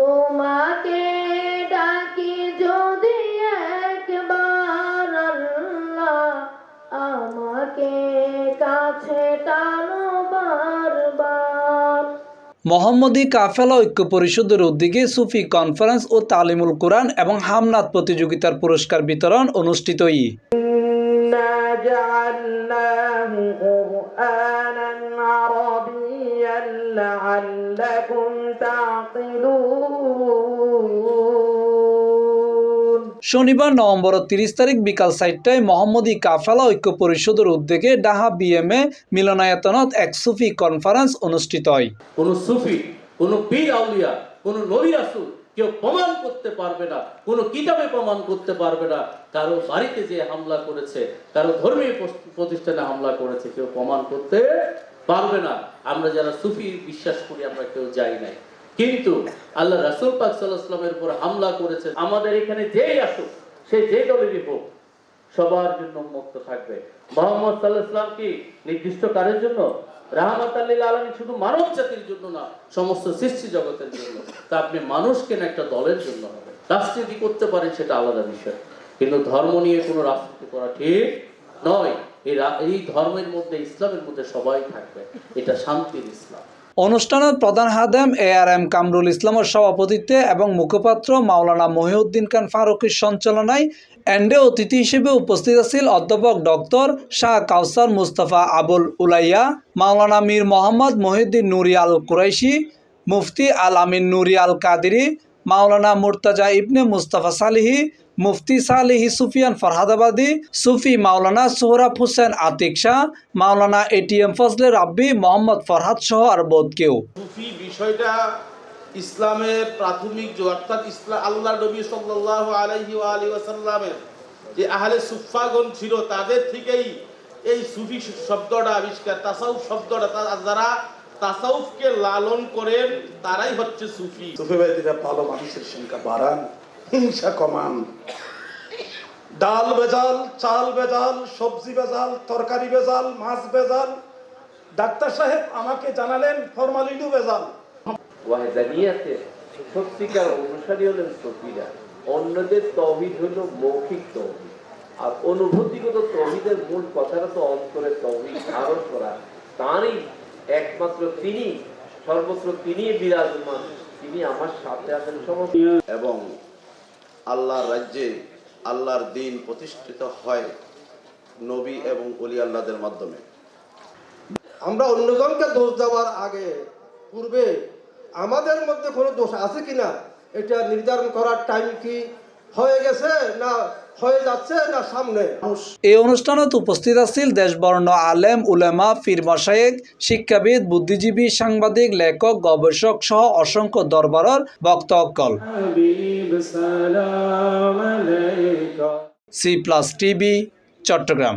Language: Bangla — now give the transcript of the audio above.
তোমাকে ডাকি যদি একবার আল্লাহ, আমাকে কাছে টানো বারবার। মোহাম্মদী কাফেলা ঐক্য পরিষদের উদ্যোগে সুফি কনফারেন্স ও তালিমুল কোরআন এবং হামনাত প্রতিযোগিতার পুরস্কার বিতরণ অনুষ্ঠিত। শনিবার নভেম্বর 30 তারিখ বিকাল 4টায় মোহাম্মদী কাফেলা ঐক্য পরিষদের উদ্যোগে ঢাকা বিএমএ মিলনায়তনত এক সুফি কনফারেন্স অনুষ্ঠিত হয়। কোন সুফি, কোন পীর আউলিয়া, কোন নবী রাসূল কেউ প্রমাণ করতে পারবে না, কোন কিতাবে প্রমাণ করতে পারবে না কারো বাড়িতে যে হামলা করেছে, কারো ধর্মীয় প্রতিষ্ঠানে হামলা করেছে, কেউ প্রমাণ করতে পারবে না। আমরা যারা সুফি বিশ্বাস করি আমরা কেউ যাই নাই, কিন্তু আল্লাহ রাসূল পাক সাল্লাল্লাহু আলাইহি ওয়াসাল্লামের উপর হামলা করেছে। আমাদের এখানে যেই আসুক, সে যে দলেরই হোক, সবার জন্য মুক্ত থাকবে। মুহাম্মদ সাল্লাল্লাহু আলাইহি ওয়াসাল্লাম কি নির্দিষ্ট কারোর জন্য? রাহমাতাল লিল আলামিন, শুধু মানব জাতির জন্য না, সমস্ত সৃষ্টি জগতের জন্য। তা আপনি মানুষ কেন একটা দলের জন্য হবে? রাজনীতি করতে পারেন, সেটা আলাদা বিষয়, কিন্তু ধর্ম নিয়ে কোনো রাজনীতি করা ঠিক নয়। এই ধর্মের মধ্যে, ইসলামের মধ্যে সবাই থাকবে, এটা শান্তির ইসলাম। অনুষ্ঠানত প্রধান হাদেম ARM কামরুল ইসলামের সভাপতিত্বে এবং মুখপাত্র মাওলানা মহিউদ্দিন খান ফারুকীর সঞ্চালনায় এন্ডে অতিথি হিসেবে উপস্থিত আছেন অধ্যাপক ডক্টর শাহ কাউসার মুস্তাফা আবুল উলাইয়া, মাওলানা মীর মোহাম্মদ মহিউদ্দিন নুরি আল কুরাইশি, মুফতি আল আমিন নুরি আল কাদেরি, মাওলানা মুর্তাজা ইবনে মুস্তাফা সালিহি, মুফতি সালিহি সুফিয়ান ফরহাদাবাদী, সুফি মাওলানা সোহরাব হোসেন আতিক শাহ, মাওলানা ATM ফজলে রাব্বি, মোহাম্মদ ফরহাদ সহ আর বোধ কেউ। সুফি বিষয়টা ইসলামের প্রাথমিক যে অর্থাৎ ইসলাম আল্লাহ নবী সাল্লাল্লাহু আলাইহি ওয়াসাল্লামের যে আহলে সুফাগণ ছিল, তাদের থেকেই এই সুফি শব্দটা আবিষ্কার। তাসাউফ শব্দটা, যারা তাসাউফকে লালন করেন তারাই হচ্ছে সুফি। সুফিবাদীরা ভালো মানুষের সংখ্যা বাড়ান, হিংসা কমান, ডাল বেজাল, চাল বেজাল, সবজি বেজাল, তরকারি বেজাল, মাছ বেজাল। ডাক্তার সাহেব আমাকে জানালেন ফরমালিনও বেজাল। ওয়াহদানিয়াতে সত্যিকার অনুসারী হলেন সুফিরা। অন্যদের তাওহীদ হলো মৌখিক তাওহীদ, আর অনুভূতিগত তাওহীদের মূল কথাটা তো অন্তরের তাওহীদ ধারণ করা। তারই একমাত্র তিনি, সর্বত্র তিনি বিরাজমান, তিনি আমার সাথে আছেন সমস্ত। এবং আল্লাহর রাজ্যে আল্লাহর দ্বীন প্রতিষ্ঠিত হয় নবী এবং ওলি আল্লাহদের মাধ্যমে। আমরা অন্যজনকে দোষ দেওয়ার আগে পূর্বে আমাদের মধ্যে কোনো দোষ আছে কিনা এটা নির্ধারণ করার টাইম কি হয়ে গেছে, না হয়ে যাচ্ছে, না সামনে। এই অনুষ্ঠানত উপস্থিত আছিল দেশবর্ণ আলেম উলেমা, পীর মাশায়েখ, শিক্ষাবিদ, বুদ্ধিজীবী, সাংবাদিক, লেখক, গবেষক সহ অসংখ্য দরবারের বক্তাসকল। C+ TV, Chittagong.